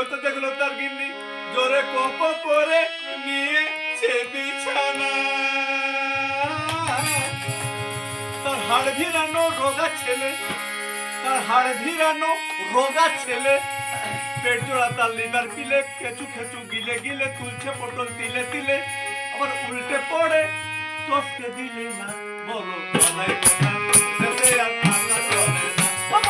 হয়তো দেখলো তার গিন্নি জোরে কপ করে নিয়েছে বিছানা। তার হাড় ভিড়ানো রোগা ছেলে, তার হাড় ভিড়ানো রোগা ছেলে, পেট জোড়া তার লিভার পিলে, খেচু খেচু গিলে গিলে তুলছে পটল তিলে তিলে, আবার উল্টে পড়ে টসকে দিলে না। বলো